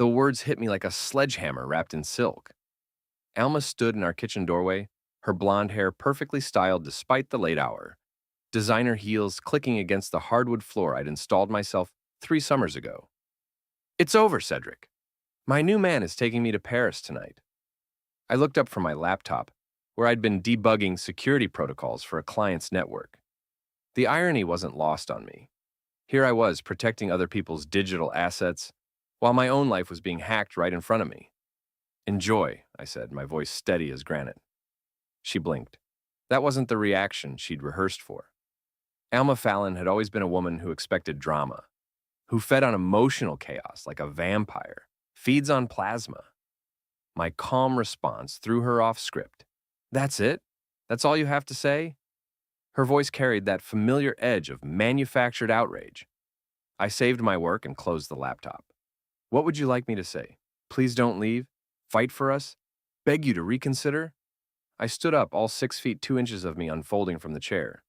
The words hit me like a sledgehammer wrapped in silk. Alma stood in our kitchen doorway, her blonde hair perfectly styled despite the late hour, designer heels clicking against the hardwood floor I'd installed myself 3 summers ago. "It's over, Cedric. My new man is taking me to Paris tonight." I looked up from my laptop, where I'd been debugging security protocols for a client's network. The irony wasn't lost on me. Here I was protecting other people's digital assets, while my own life was being hacked right in front of me. "Enjoy," I said, my voice steady as granite. She blinked. That wasn't the reaction she'd rehearsed for. Alma Fallon had always been a woman who expected drama, who fed on emotional chaos like a vampire, feeds on plasma. My calm response threw her off script. "That's it? That's all you have to say?" Her voice carried that familiar edge of manufactured outrage. I saved my work and closed the laptop. "What would you like me to say? Please don't leave? Fight for us? Beg you to reconsider?" I stood up, all 6 feet 2 inches of me unfolding from the chair.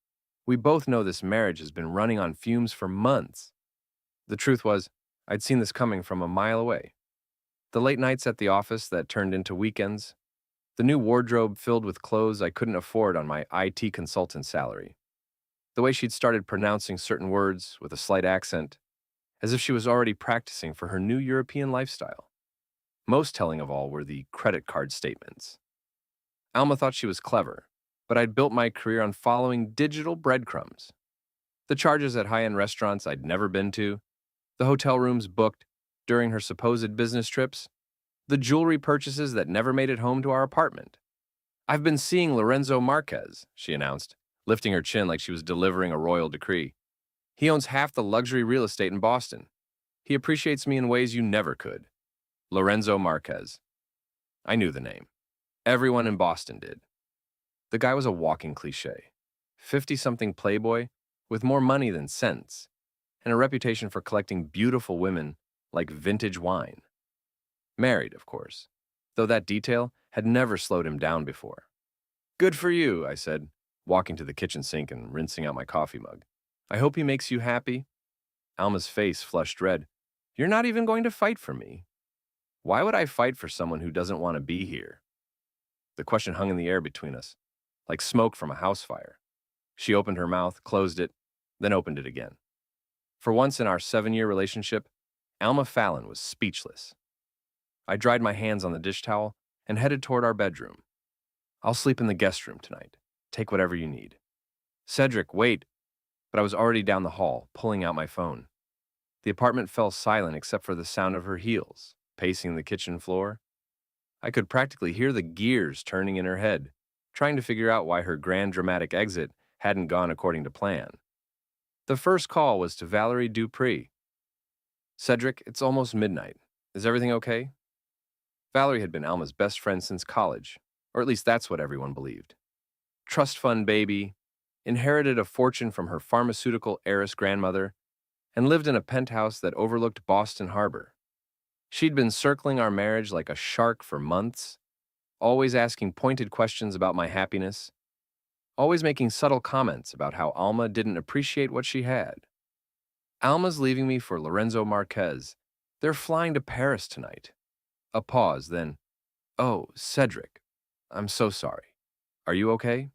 We both know this marriage has been running on fumes for months. The truth was, I'd seen this coming from a mile away. The late nights at the office that turned into weekends, the new wardrobe filled with clothes I couldn't afford on my IT consultant salary, the way she'd started pronouncing certain words with a slight accent, as if she was already practicing for her new European lifestyle. Most telling of all were the credit card statements. Alma thought she was clever, but I'd built my career on following digital breadcrumbs. The charges at high-end restaurants I'd never been to, the hotel rooms booked during her supposed business trips, the jewelry purchases that never made it home to our apartment. "I've been seeing Lorenzo Marquez," she announced, lifting her chin like she was delivering a royal decree. "He owns half the luxury real estate in Boston. He appreciates me in ways you never could." Lorenzo Marquez. I knew the name. Everyone in Boston did. The guy was a walking cliche. 50-something playboy with more money than sense, and a reputation for collecting beautiful women like vintage wine. Married, of course, though that detail had never slowed him down before. "Good for you," I said, walking to the kitchen sink and rinsing out my coffee mug. "I hope he makes you happy." Alma's face flushed red. "You're not even going to fight for me." Why would I fight for someone who doesn't want to be here? The question hung in the air between us, like smoke from a house fire. She opened her mouth, closed it, then opened it again. For once in our 7-year relationship, Alma Fallon was speechless. I dried my hands on the dish towel and headed toward our bedroom. "I'll sleep in the guest room tonight. Take whatever you need." "Cedric, wait." But I was already down the hall, pulling out my phone. The apartment fell silent except for the sound of her heels, pacing the kitchen floor. I could practically hear the gears turning in her head, trying to figure out why her grand dramatic exit hadn't gone according to plan. The first call was to Valerie Dupree. "Cedric, it's almost midnight. Is everything okay?" Valerie had been Alma's best friend since college, or at least that's what everyone believed. Trust fund baby, inherited a fortune from her pharmaceutical heiress grandmother, and lived in a penthouse that overlooked Boston Harbor. She'd been circling our marriage like a shark for months, always asking pointed questions about my happiness, always making subtle comments about how Alma didn't appreciate what she had. "Alma's leaving me for Lorenzo Marquez. They're flying to Paris tonight." A pause, then, "Oh, Cedric, I'm so sorry. Are you okay?"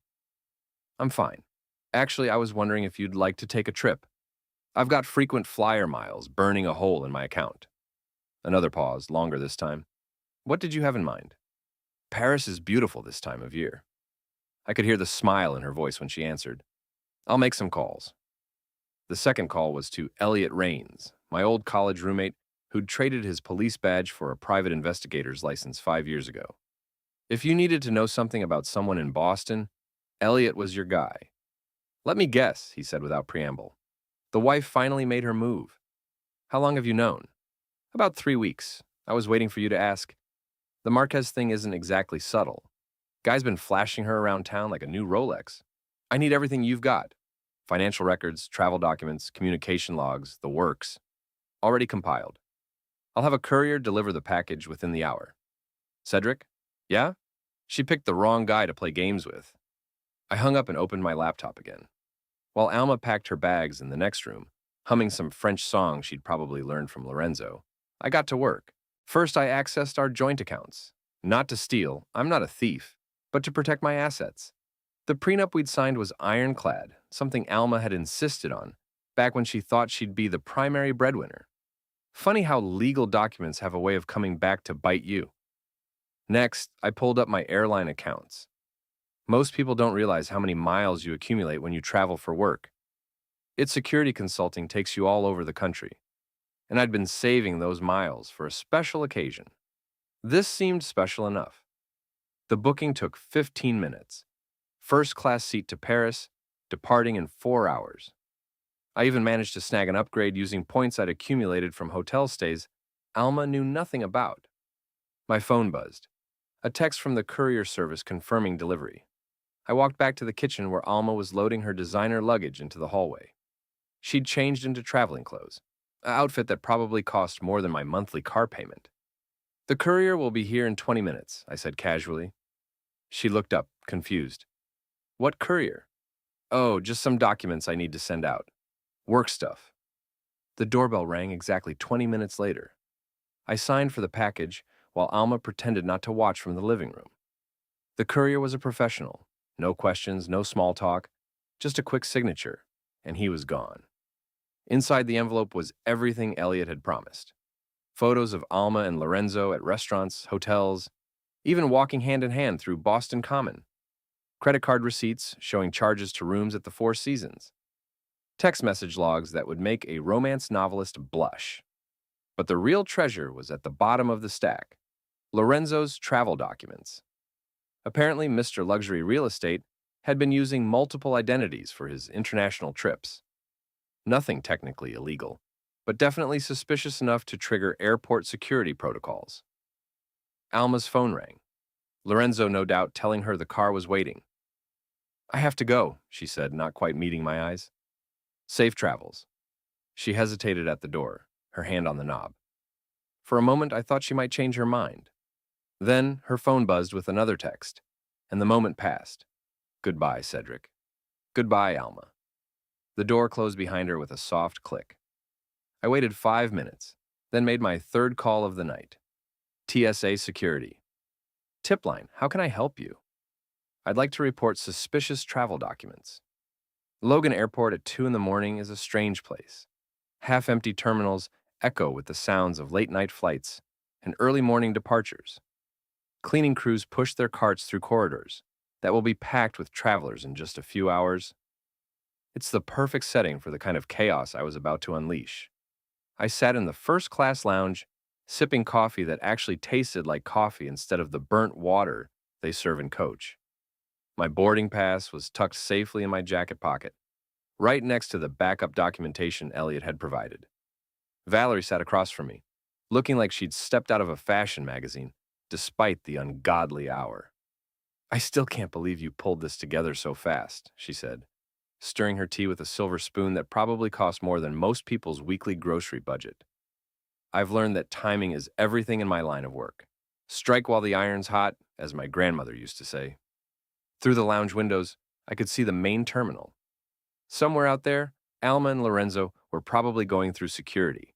"I'm fine. Actually, I was wondering if you'd like to take a trip. I've got frequent flyer miles burning a hole in my account." Another pause, longer this time. "What did you have in mind?" "Paris is beautiful this time of year." I could hear the smile in her voice when she answered. "I'll make some calls." The second call was to Elliot Rains, my old college roommate who'd traded his police badge for a private investigator's license 5 years ago. If you needed to know something about someone in Boston, Elliot was your guy. "Let me guess," he said without preamble. "The wife finally made her move. How long have you known?" "About 3 weeks. I was waiting for you to ask. The Marquez thing isn't exactly subtle. Guy's been flashing her around town like a new Rolex. I need everything you've got. Financial records, travel documents, communication logs, the works. Already compiled. I'll have a courier deliver the package within the hour." "Cedric?" "Yeah?" She picked the wrong guy to play games with. I hung up and opened my laptop again. While Alma packed her bags in the next room, humming some French song she'd probably learned from Lorenzo, I got to work. First, I accessed our joint accounts. Not to steal, I'm not a thief, but to protect my assets. The prenup we'd signed was ironclad, something Alma had insisted on, back when she thought she'd be the primary breadwinner. Funny how legal documents have a way of coming back to bite you. Next, I pulled up my airline accounts. Most people don't realize how many miles you accumulate when you travel for work. Its security consulting takes you all over the country, and I'd been saving those miles for a special occasion. This seemed special enough. The booking took 15 minutes. First-class seat to Paris, departing in 4 hours. I even managed to snag an upgrade using points I'd accumulated from hotel stays Alma knew nothing about. My phone buzzed. A text from the courier service confirming delivery. I walked back to the kitchen where Alma was loading her designer luggage into the hallway. She'd changed into traveling clothes, an outfit that probably cost more than my monthly car payment. "The courier will be here in 20 minutes," I said casually. She looked up, confused. "What courier?" "Oh, just some documents I need to send out. Work stuff." The doorbell rang exactly 20 minutes later. I signed for the package while Alma pretended not to watch from the living room. The courier was a professional. No questions, no small talk, just a quick signature, and he was gone. Inside the envelope was everything Elliot had promised. Photos of Alma and Lorenzo at restaurants, hotels, even walking hand in hand through Boston Common. Credit card receipts showing charges to rooms at the Four Seasons. Text message logs that would make a romance novelist blush. But the real treasure was at the bottom of the stack. Lorenzo's travel documents. Apparently, Mr. Luxury Real Estate had been using multiple identities for his international trips. Nothing technically illegal, but definitely suspicious enough to trigger airport security protocols. Alma's phone rang. Lorenzo, no doubt, telling her the car was waiting. "I have to go," she said, not quite meeting my eyes. "Safe travels." She hesitated at the door, her hand on the knob. For a moment, I thought she might change her mind. Then her phone buzzed with another text, and the moment passed. "Goodbye, Cedric." "Goodbye, Alma." The door closed behind her with a soft click. I waited 5 minutes, then made my third call of the night. TSA Security. "Tip line, how can I help you?" "I'd like to report suspicious travel documents." Logan Airport at 2 in the morning is a strange place. Half-empty terminals echo with the sounds of late-night flights and early morning departures. Cleaning crews push their carts through corridors that will be packed with travelers in just a few hours. It's the perfect setting for the kind of chaos I was about to unleash. I sat in the first-class lounge, sipping coffee that actually tasted like coffee instead of the burnt water they serve in coach. My boarding pass was tucked safely in my jacket pocket, right next to the backup documentation Elliot had provided. Valerie sat across from me, looking like she'd stepped out of a fashion magazine, despite the ungodly hour. "I still can't believe you pulled this together so fast," she said, stirring her tea with a silver spoon that probably cost more than most people's weekly grocery budget. "I've learned that timing is everything in my line of work. Strike while the iron's hot, as my grandmother used to say." Through the lounge windows, I could see the main terminal. Somewhere out there, Alma and Lorenzo were probably going through security,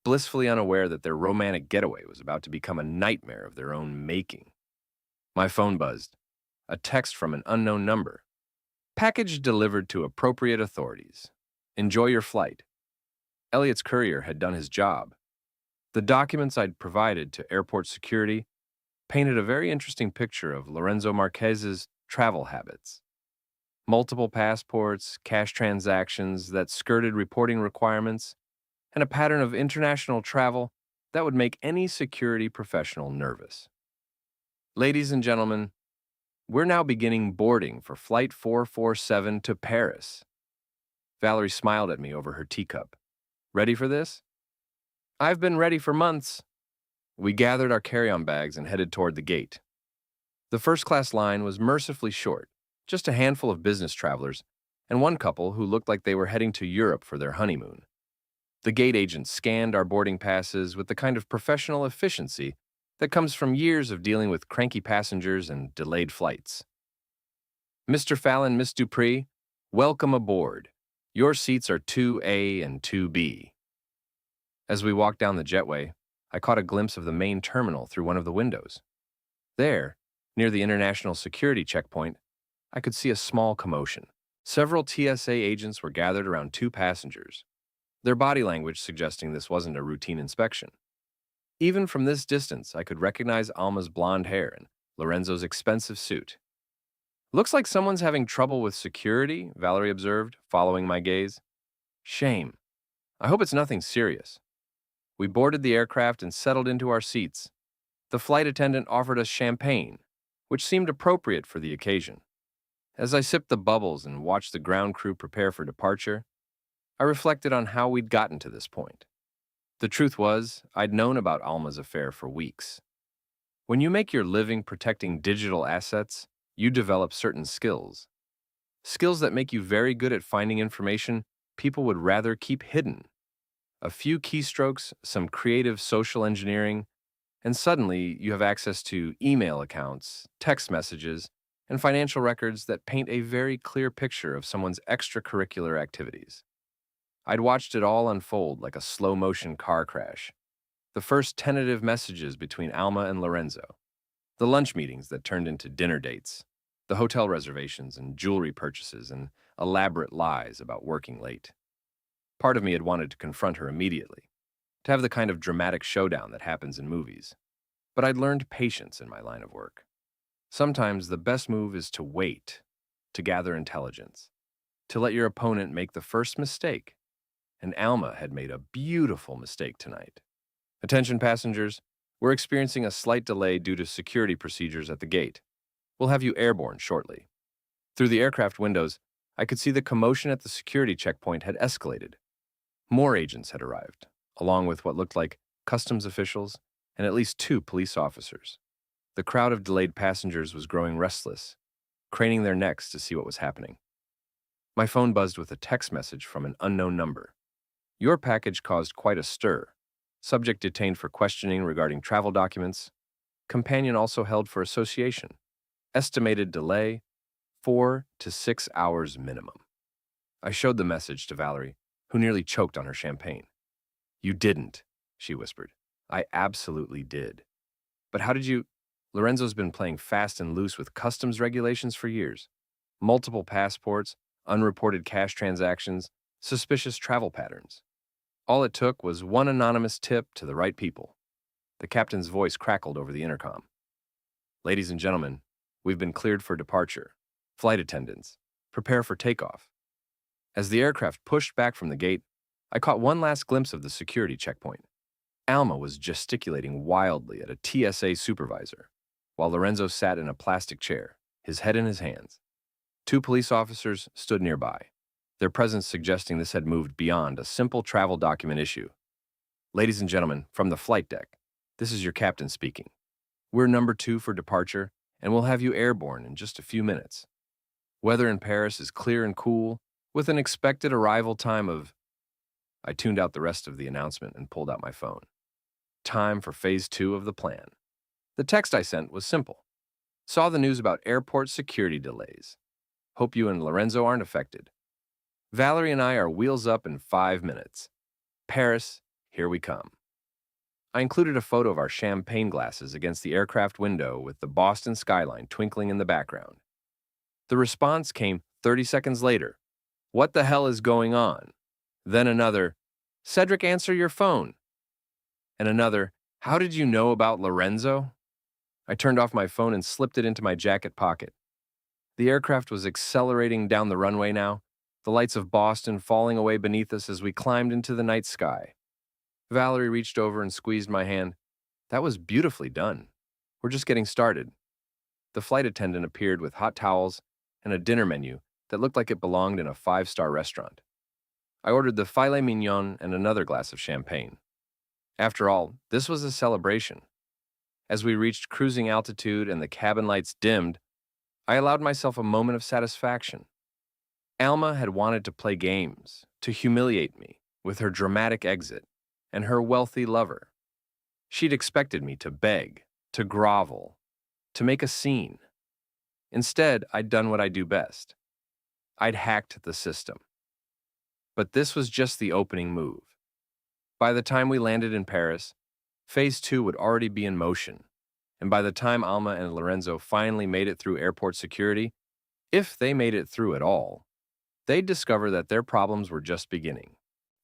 blissfully unaware that their romantic getaway was about to become a nightmare of their own making. My phone buzzed. A text from an unknown number. "Package delivered to appropriate authorities. Enjoy your flight." Elliot's courier had done his job. The documents I'd provided to airport security painted a very interesting picture of Lorenzo Marquez's travel habits. Multiple passports, cash transactions that skirted reporting requirements, and a pattern of international travel that would make any security professional nervous. "Ladies and gentlemen, we're now beginning boarding for Flight 447 to Paris." Valerie smiled at me over her teacup. "Ready for this?" "I've been ready for months." We gathered our carry-on bags and headed toward the gate. The first-class line was mercifully short, just a handful of business travelers, and one couple who looked like they were heading to Europe for their honeymoon. The gate agent scanned our boarding passes with the kind of professional efficiency that comes from years of dealing with cranky passengers and delayed flights. "Mr. Fallon, Miss Dupree, welcome aboard. Your seats are 2A and 2B." As we walked down the jetway, I caught a glimpse of the main terminal through one of the windows. There, near the international security checkpoint, I could see a small commotion. Several TSA agents were gathered around two passengers, their body language suggesting this wasn't a routine inspection. Even from this distance, I could recognize Alma's blonde hair and Lorenzo's expensive suit. Looks like someone's having trouble with security, Valerie observed, following my gaze. Shame. I hope it's nothing serious. We boarded the aircraft and settled into our seats. The flight attendant offered us champagne, which seemed appropriate for the occasion. As I sipped the bubbles and watched the ground crew prepare for departure, I reflected on how we'd gotten to this point. The truth was, I'd known about Alma's affair for weeks. When you make your living protecting digital assets, you develop certain skills. Skills that make you very good at finding information people would rather keep hidden. A few keystrokes, some creative social engineering, and suddenly you have access to email accounts, text messages, and financial records that paint a very clear picture of someone's extracurricular activities. I'd watched it all unfold like a slow-motion car crash. The first tentative messages between Alma and Lorenzo, the lunch meetings that turned into dinner dates, the hotel reservations and jewelry purchases and elaborate lies about working late. Part of me had wanted to confront her immediately, to have the kind of dramatic showdown that happens in movies. But I'd learned patience in my line of work. Sometimes the best move is to wait, to gather intelligence, to let your opponent make the first mistake. And Alma had made a beautiful mistake tonight. Attention passengers, we're experiencing a slight delay due to security procedures at the gate. We'll have you airborne shortly. Through the aircraft windows, I could see the commotion at the security checkpoint had escalated. More agents had arrived, along with what looked like customs officials and at least two police officers. The crowd of delayed passengers was growing restless, craning their necks to see what was happening. My phone buzzed with a text message from an unknown number. Your package caused quite a stir. Subject detained for questioning regarding travel documents. Companion also held for association. Estimated delay, 4 to 6 hours minimum. I showed the message to Valerie, who nearly choked on her champagne. You didn't, she whispered. I absolutely did. But how did you... Lorenzo's been playing fast and loose with customs regulations for years. Multiple passports, unreported cash transactions, suspicious travel patterns. All it took was one anonymous tip to the right people. The captain's voice crackled over the intercom. Ladies and gentlemen, we've been cleared for departure. Flight attendants, prepare for takeoff. As the aircraft pushed back from the gate, I caught one last glimpse of the security checkpoint. Alma was gesticulating wildly at a TSA supervisor, while Lorenzo sat in a plastic chair, his head in his hands. Two police officers stood nearby, their presence suggesting this had moved beyond a simple travel document issue. Ladies and gentlemen, from the flight deck, this is your captain speaking. We're number 2 for departure, and we'll have you airborne in just a few minutes. Weather in Paris is clear and cool, with an expected arrival time of... I tuned out the rest of the announcement and pulled out my phone. Time for phase 2 of the plan. The text I sent was simple. Saw the news about airport security delays. Hope you and Lorenzo aren't affected. Valerie and I are wheels up in 5 minutes. Paris, here we come. I included a photo of our champagne glasses against the aircraft window with the Boston skyline twinkling in the background. The response came 30 seconds later. What the hell is going on? Then another, Cedric, answer your phone. And another, how did you know about Lorenzo? I turned off my phone and slipped it into my jacket pocket. The aircraft was accelerating down the runway now, the lights of Boston falling away beneath us as we climbed into the night sky. Valerie reached over and squeezed my hand. That was beautifully done. We're just getting started. The flight attendant appeared with hot towels and a dinner menu that looked like it belonged in a 5-star restaurant. I ordered the filet mignon and another glass of champagne. After all, this was a celebration. As we reached cruising altitude and the cabin lights dimmed, I allowed myself a moment of satisfaction. Alma had wanted to play games, to humiliate me with her dramatic exit and her wealthy lover. She'd expected me to beg, to grovel, to make a scene. Instead, I'd done what I do best. I'd hacked the system. But this was just the opening move. By the time we landed in Paris, Phase 2 would already be in motion, and by the time Alma and Lorenzo finally made it through airport security, if they made it through at all, they'd discover that their problems were just beginning.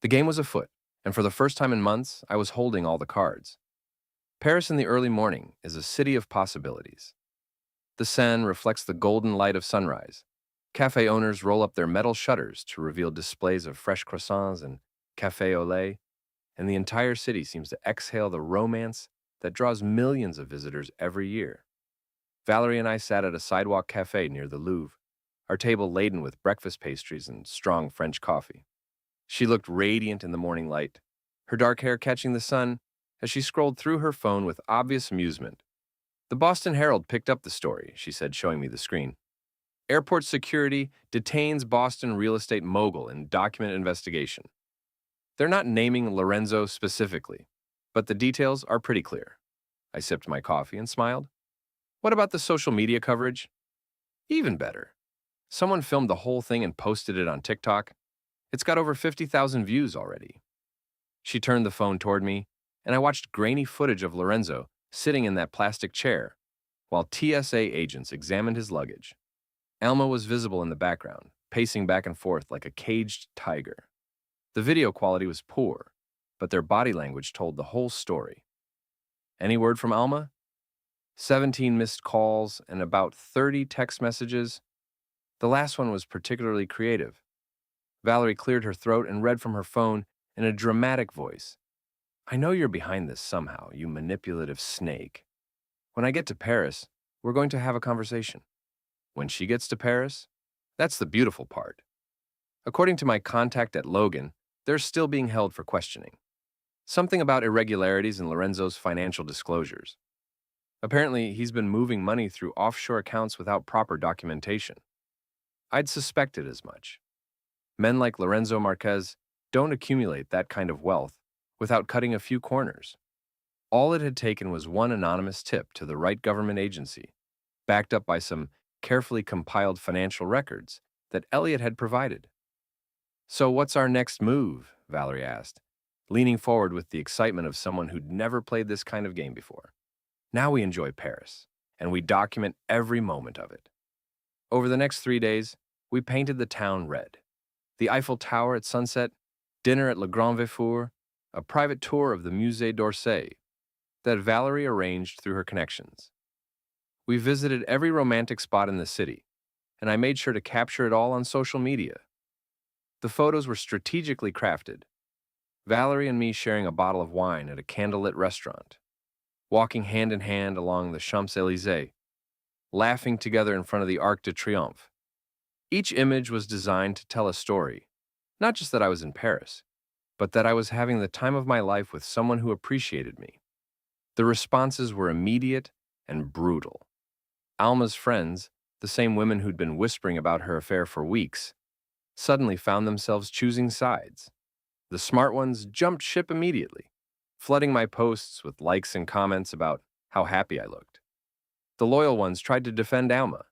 The game was afoot, and for the first time in months, I was holding all the cards. Paris in the early morning is a city of possibilities. The Seine reflects the golden light of sunrise. Cafe owners roll up their metal shutters to reveal displays of fresh croissants and café au lait, and the entire city seems to exhale the romance that draws millions of visitors every year. Valerie and I sat at a sidewalk cafe near the Louvre, our table laden with breakfast pastries and strong French coffee. She looked radiant in the morning light, her dark hair catching the sun as she scrolled through her phone with obvious amusement. The Boston Herald picked up the story, she said, showing me the screen. Airport security detains Boston real estate mogul in document investigation. They're not naming Lorenzo specifically, but the details are pretty clear. I sipped my coffee and smiled. What about the social media coverage? Even better. Someone filmed the whole thing and posted it on TikTok. It's got over 50,000 views already. She turned the phone toward me, and I watched grainy footage of Lorenzo sitting in that plastic chair, while TSA agents examined his luggage. Alma was visible in the background, pacing back and forth like a caged tiger. The video quality was poor, but their body language told the whole story. Any word from Alma? 17 missed calls and about 30 text messages. The last one was particularly creative. Valerie cleared her throat and read from her phone in a dramatic voice. I know you're behind this somehow, you manipulative snake. When I get to Paris, we're going to have a conversation. When she gets to Paris, that's the beautiful part. According to my contact at Logan, they're still being held for questioning. Something about irregularities in Lorenzo's financial disclosures. Apparently, he's been moving money through offshore accounts without proper documentation. I'd suspected as much. Men like Lorenzo Marquez don't accumulate that kind of wealth without cutting a few corners. All it had taken was one anonymous tip to the right government agency, backed up by some carefully compiled financial records that Elliot had provided. So what's our next move? Valerie asked, leaning forward with the excitement of someone who'd never played this kind of game before. Now we enjoy Paris, and we document every moment of it. Over the next 3 days, we painted the town red. The Eiffel Tower at sunset, dinner at Le Grand Véfour, a private tour of the Musée d'Orsay that Valerie arranged through her connections. We visited every romantic spot in the city, and I made sure to capture it all on social media. The photos were strategically crafted. Valerie and me sharing a bottle of wine at a candlelit restaurant, walking hand in hand along the Champs-Élysées, laughing together in front of the Arc de Triomphe. Each image was designed to tell a story, not just that I was in Paris, but that I was having the time of my life with someone who appreciated me. The responses were immediate and brutal. Alma's friends, the same women who'd been whispering about her affair for weeks, suddenly found themselves choosing sides. The smart ones jumped ship immediately, flooding my posts with likes and comments about how happy I looked. The loyal ones tried to defend Alma,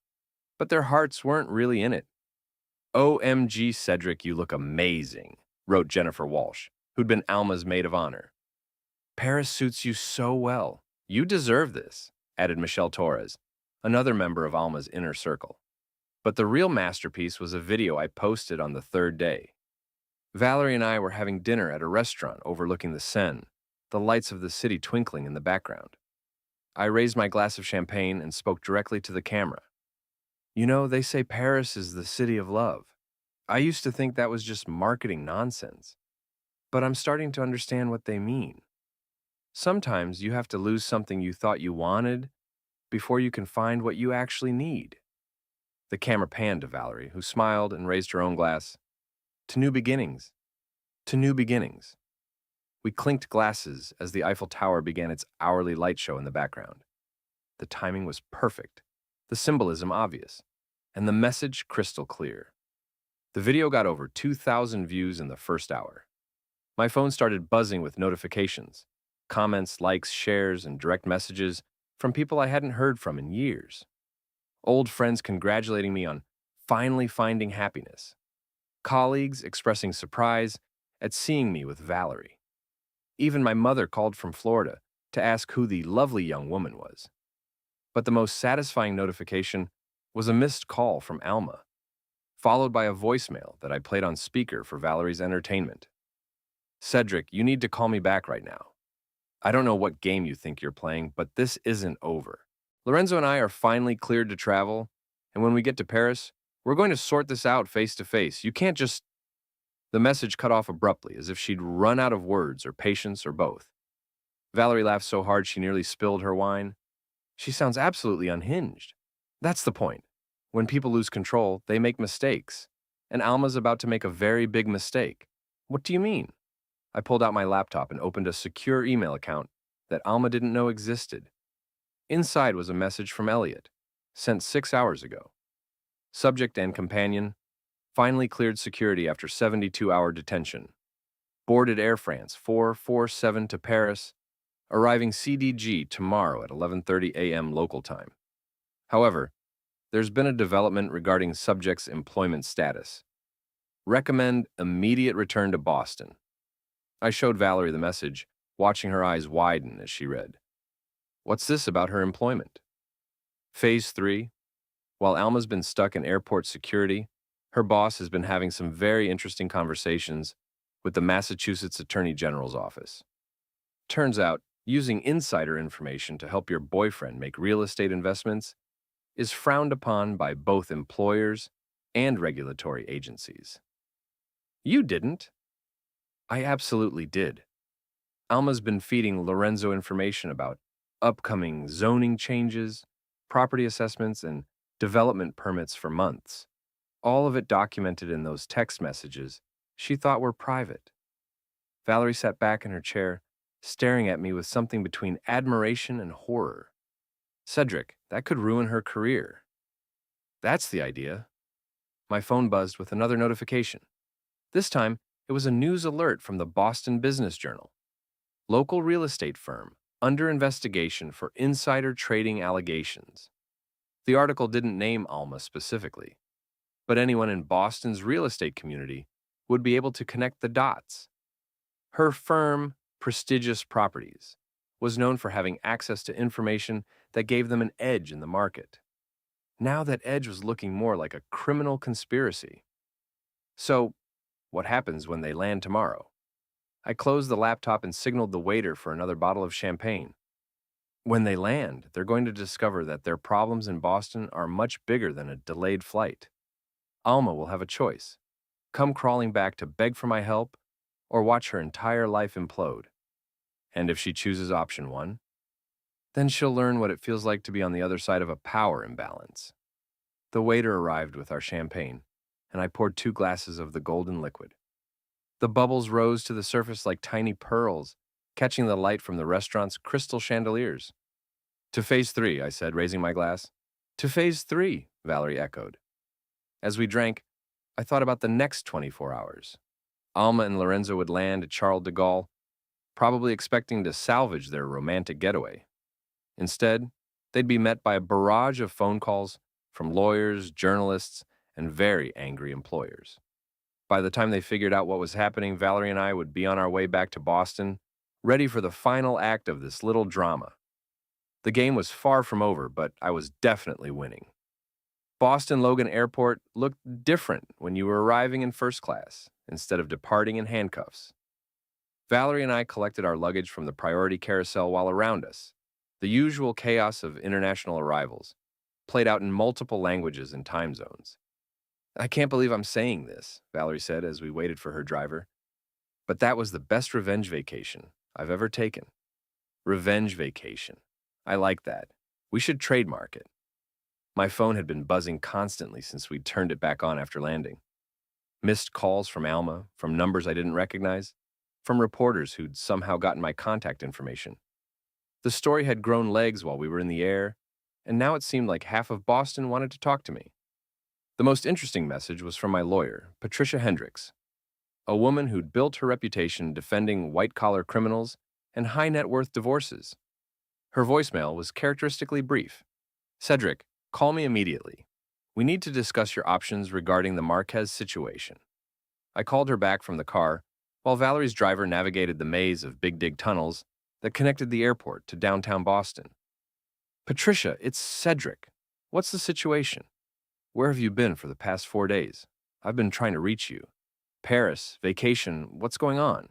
but their hearts weren't really in it. OMG, Cedric, you look amazing, wrote Jennifer Walsh, who'd been Alma's maid of honor. Paris suits you so well. You deserve this, added Michelle Torres, another member of Alma's inner circle. But the real masterpiece was a video I posted on the third day. Valerie and I were having dinner at a restaurant overlooking the Seine, the lights of the city twinkling in the background. I raised my glass of champagne and spoke directly to the camera. You know, they say Paris is the city of love. I used to think that was just marketing nonsense, but I'm starting to understand what they mean. Sometimes you have to lose something you thought you wanted before you can find what you actually need. The camera panned to Valerie, who smiled and raised her own glass. To new beginnings. To new beginnings. We clinked glasses as the Eiffel Tower began its hourly light show in the background. The timing was perfect, the symbolism obvious, and the message crystal clear. The video got over 2,000 views in the first hour. My phone started buzzing with notifications, comments, likes, shares, and direct messages from people I hadn't heard from in years. Old friends congratulating me on finally finding happiness. Colleagues expressing surprise at seeing me with Valerie. Even my mother called from Florida to ask who the lovely young woman was. But the most satisfying notification was a missed call from Alma, followed by a voicemail that I played on speaker for Valerie's entertainment. Cedric, you need to call me back right now. I don't know what game you think you're playing, but this isn't over. Lorenzo and I are finally cleared to travel, and when we get to Paris, we're going to sort this out face to face. You can't just... The message cut off abruptly, as if she'd run out of words or patience or both. Valerie laughed so hard she nearly spilled her wine. She sounds absolutely unhinged. That's the point. When people lose control, they make mistakes. And Alma's about to make a very big mistake. What do you mean? I pulled out my laptop and opened a secure email account that Alma didn't know existed. Inside was a message from Elliot, sent 6 hours ago. Subject and companion, finally cleared security after 72-hour detention. Boarded Air France 447 to Paris, arriving CDG tomorrow at 11:30 a.m. local time. However, there's been a development regarding subject's employment status. Recommend immediate return to Boston. I showed Valerie the message, watching her eyes widen as she read. What's this about her employment? Phase 3. While Alma's been stuck in airport security, her boss has been having some very interesting conversations with the Massachusetts Attorney General's office. Turns out, using insider information to help your boyfriend make real estate investments is frowned upon by both employers and regulatory agencies. You didn't. I absolutely did. Alma's been feeding Lorenzo information about upcoming zoning changes, property assessments, and development permits for months. All of it documented in those text messages she thought were private. Valerie sat back in her chair, staring at me with something between admiration and horror. Cedric, that could ruin her career. That's the idea. My phone buzzed with another notification. This time, it was a news alert from the Boston Business Journal. Local real estate firm under investigation for insider trading allegations. The article didn't name Alma specifically, but anyone in Boston's real estate community would be able to connect the dots. Her firm, Prestigious Properties, was known for having access to information that gave them an edge in the market. Now that edge was looking more like a criminal conspiracy. So, what happens when they land tomorrow? I closed the laptop and signaled the waiter for another bottle of champagne. When they land, they're going to discover that their problems in Boston are much bigger than a delayed flight. Alma will have a choice. Come crawling back to beg for my help, or watch her entire life implode. And if she chooses option 1, then she'll learn what it feels like to be on the other side of a power imbalance. The waiter arrived with our champagne, and I poured 2 glasses of the golden liquid. The bubbles rose to the surface like tiny pearls, catching the light from the restaurant's crystal chandeliers. To phase 3, I said, raising my glass. To phase 3, Valerie echoed. As we drank, I thought about the next 24 hours. Alma and Lorenzo would land at Charles de Gaulle, probably expecting to salvage their romantic getaway. Instead, they'd be met by a barrage of phone calls from lawyers, journalists, and very angry employers. By the time they figured out what was happening, Valerie and I would be on our way back to Boston, ready for the final act of this little drama. The game was far from over, but I was definitely winning. Boston Logan Airport looked different when you were arriving in first class instead of departing in handcuffs. Valerie and I collected our luggage from the priority carousel while around us. The usual chaos of international arrivals played out in multiple languages and time zones. I can't believe I'm saying this, Valerie said as we waited for her driver. But that was the best revenge vacation I've ever taken. Revenge vacation. I like that. We should trademark it. My phone had been buzzing constantly since we'd turned it back on after landing. Missed calls from Alma, from numbers I didn't recognize, from reporters who'd somehow gotten my contact information. The story had grown legs while we were in the air, and now it seemed like half of Boston wanted to talk to me. The most interesting message was from my lawyer, Patricia Hendricks, a woman who'd built her reputation defending white-collar criminals and high-net-worth divorces. Her voicemail was characteristically brief. Cedric, call me immediately. We need to discuss your options regarding the Marquez situation. I called her back from the car while Valerie's driver navigated the maze of Big Dig tunnels that connected the airport to downtown Boston. Patricia, it's Cedric. What's the situation? Where have you been for the past 4 days? I've been trying to reach you. Paris, vacation, what's going on?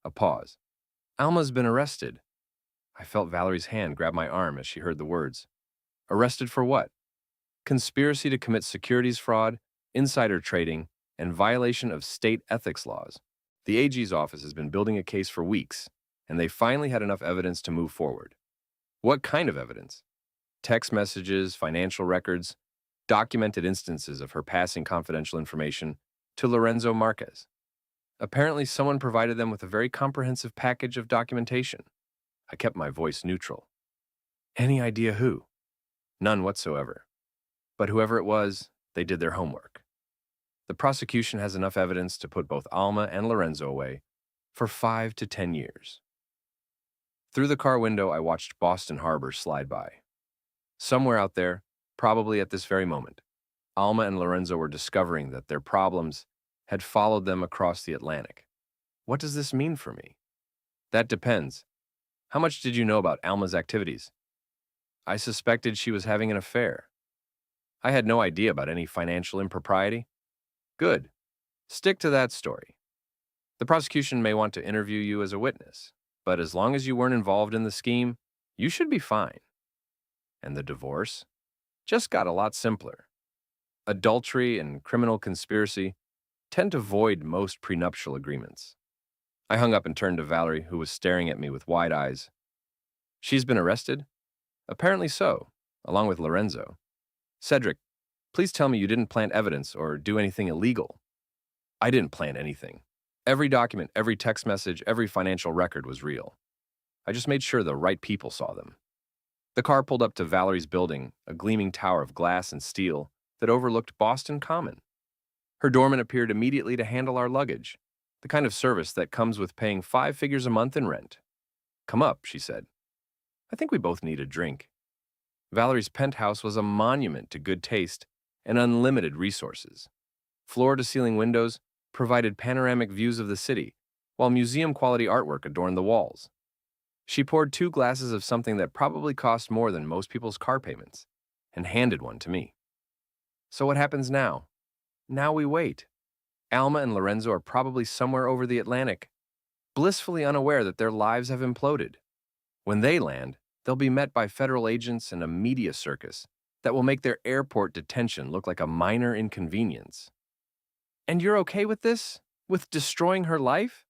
A pause. Alma's been arrested. I felt Valerie's hand grab my arm as she heard the words. Arrested for what? Conspiracy to commit securities fraud, insider trading, and violation of state ethics laws. The AG's office has been building a case for weeks, and they finally had enough evidence to move forward. What kind of evidence? Text messages, financial records, documented instances of her passing confidential information to Lorenzo Marquez. Apparently, someone provided them with a very comprehensive package of documentation. I kept my voice neutral. Any idea who? None whatsoever. But whoever it was, they did their homework. The prosecution has enough evidence to put both Alma and Lorenzo away for 5 to 10 years. Through the car window, I watched Boston Harbor slide by. Somewhere out there, probably at this very moment, Alma and Lorenzo were discovering that their problems had followed them across the Atlantic. What does this mean for me? That depends. How much did you know about Alma's activities? I suspected she was having an affair. I had no idea about any financial impropriety. Good. Stick to that story. The prosecution may want to interview you as a witness, but as long as you weren't involved in the scheme, you should be fine. And the divorce just got a lot simpler. Adultery and criminal conspiracy tend to void most prenuptial agreements. I hung up and turned to Valerie, who was staring at me with wide eyes. She's been arrested? Apparently so, along with Lorenzo. Cedric, please tell me you didn't plant evidence or do anything illegal. I didn't plant anything. Every document, every text message, every financial record was real. I just made sure the right people saw them. The car pulled up to Valerie's building, a gleaming tower of glass and steel that overlooked Boston Common. Her doorman appeared immediately to handle our luggage, the kind of service that comes with paying 5 figures a month in rent. Come up, she said. I think we both need a drink. Valerie's penthouse was a monument to good taste and unlimited resources. Floor-to-ceiling windows provided panoramic views of the city, while museum-quality artwork adorned the walls. She poured 2 glasses of something that probably cost more than most people's car payments, and handed one to me. So what happens now? Now we wait. Alma and Lorenzo are probably somewhere over the Atlantic, blissfully unaware that their lives have imploded. When they land, they'll be met by federal agents and a media circus that will make their airport detention look like a minor inconvenience. And you're okay with this? With destroying her life?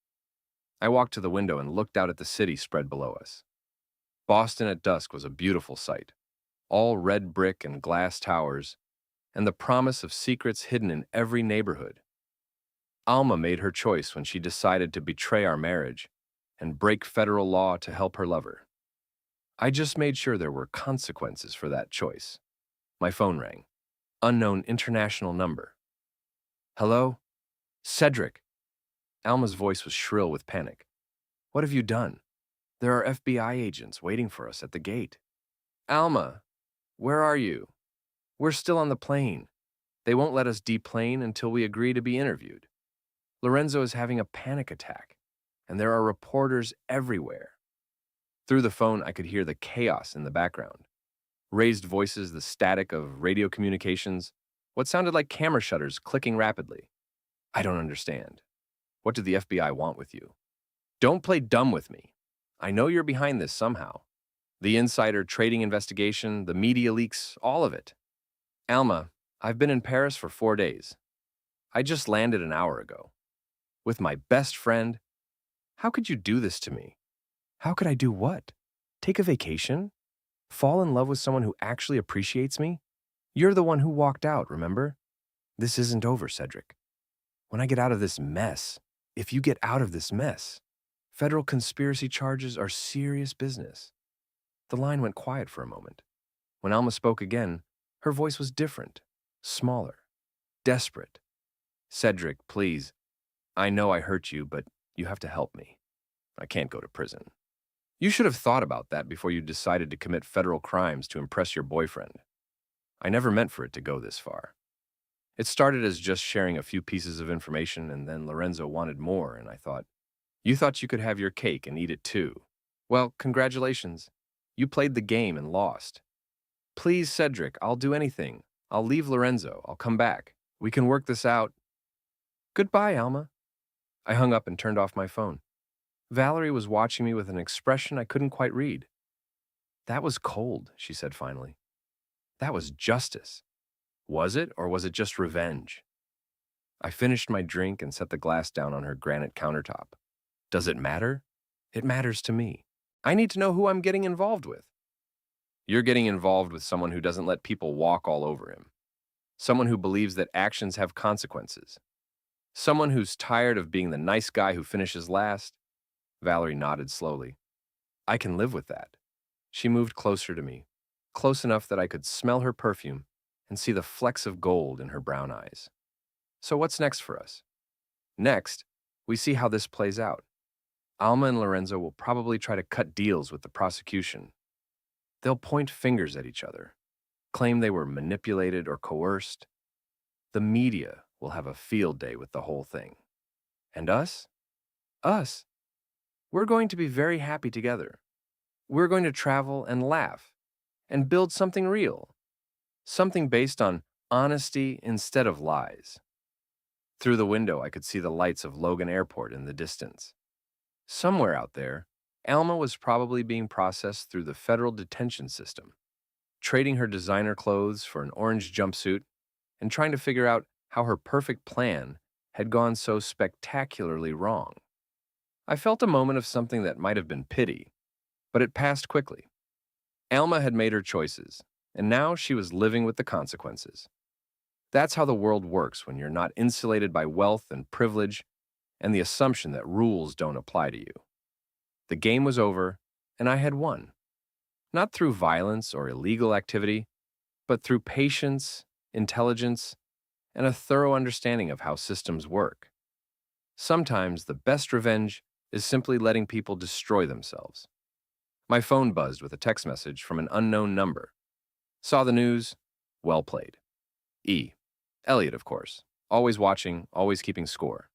I walked to the window and looked out at the city spread below us. Boston at dusk was a beautiful sight, all red brick and glass towers, and the promise of secrets hidden in every neighborhood. Alma made her choice when she decided to betray our marriage and break federal law to help her lover. I just made sure there were consequences for that choice. My phone rang. Unknown international number. Hello? Cedric. Alma's voice was shrill with panic. What have you done? There are FBI agents waiting for us at the gate. Alma, where are you? We're still on the plane. They won't let us deplane until we agree to be interviewed. Lorenzo is having a panic attack, and there are reporters everywhere. Through the phone, I could hear the chaos in the background. Raised voices, the static of radio communications, what sounded like camera shutters clicking rapidly. I don't understand. What did the FBI want with you? Don't play dumb with me. I know you're behind this somehow. The insider trading investigation, the media leaks, all of it. Alma, I've been in Paris for 4 days. I just landed an hour ago. With my best friend. How could you do this to me? How could I do what? Take a vacation? Fall in love with someone who actually appreciates me? You're the one who walked out, remember? This isn't over, Cedric. When I get out of this mess, if you get out of this mess, federal conspiracy charges are serious business. The line went quiet for a moment. When Alma spoke again, her voice was different, smaller, desperate. Cedric, please. I know I hurt you, but you have to help me. I can't go to prison. You should have thought about that before you decided to commit federal crimes to impress your boyfriend. I never meant for it to go this far. It started as just sharing a few pieces of information, and then Lorenzo wanted more, and I thought, you thought you could have your cake and eat it too. Well, congratulations. You played the game and lost. Please, Cedric, I'll do anything. I'll leave Lorenzo. I'll come back. We can work this out. Goodbye, Alma. I hung up and turned off my phone. Valerie was watching me with an expression I couldn't quite read. That was cold, she said finally. That was justice. Was it, or was it just revenge? I finished my drink and set the glass down on her granite countertop. Does it matter? It matters to me. I need to know who I'm getting involved with. You're getting involved with someone who doesn't let people walk all over him. Someone who believes that actions have consequences. Someone who's tired of being the nice guy who finishes last. Valerie nodded slowly. I can live with that. She moved closer to me, close enough that I could smell her perfume and see the flecks of gold in her brown eyes. So what's next for us? Next, we see how this plays out. Alma and Lorenzo will probably try to cut deals with the prosecution. They'll point fingers at each other, claim they were manipulated or coerced. The media will have a field day with the whole thing. And us? Us? We're going to be very happy together. We're going to travel and laugh and build something real, something based on honesty instead of lies. Through the window, I could see the lights of Logan Airport in the distance. Somewhere out there, Alma was probably being processed through the federal detention system, trading her designer clothes for an orange jumpsuit and trying to figure out how her perfect plan had gone so spectacularly wrong. I felt a moment of something that might have been pity, but it passed quickly. Alma had made her choices, and now she was living with the consequences. That's how the world works when you're not insulated by wealth and privilege and the assumption that rules don't apply to you. The game was over, and I had won. Not through violence or illegal activity, but through patience, intelligence, and a thorough understanding of how systems work. Sometimes the best revenge is simply letting people destroy themselves. My phone buzzed with a text message from an unknown number. Saw the news? Well played. E. Elliot, of course. Always watching, always keeping score.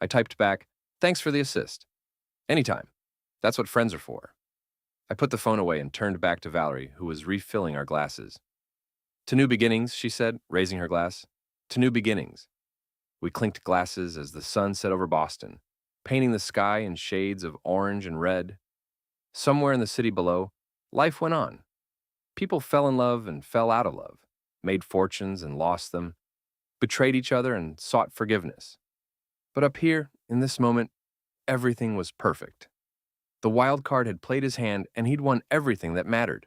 I typed back, thanks for the assist. Anytime. That's what friends are for. I put the phone away and turned back to Valerie, who was refilling our glasses. To new beginnings, she said, raising her glass. To new beginnings. We clinked glasses as the sun set over Boston, painting the sky in shades of orange and red. Somewhere in the city below, life went on. People fell in love and fell out of love, made fortunes and lost them, betrayed each other and sought forgiveness. But up here, in this moment, everything was perfect. The wild card had played his hand and he'd won everything that mattered.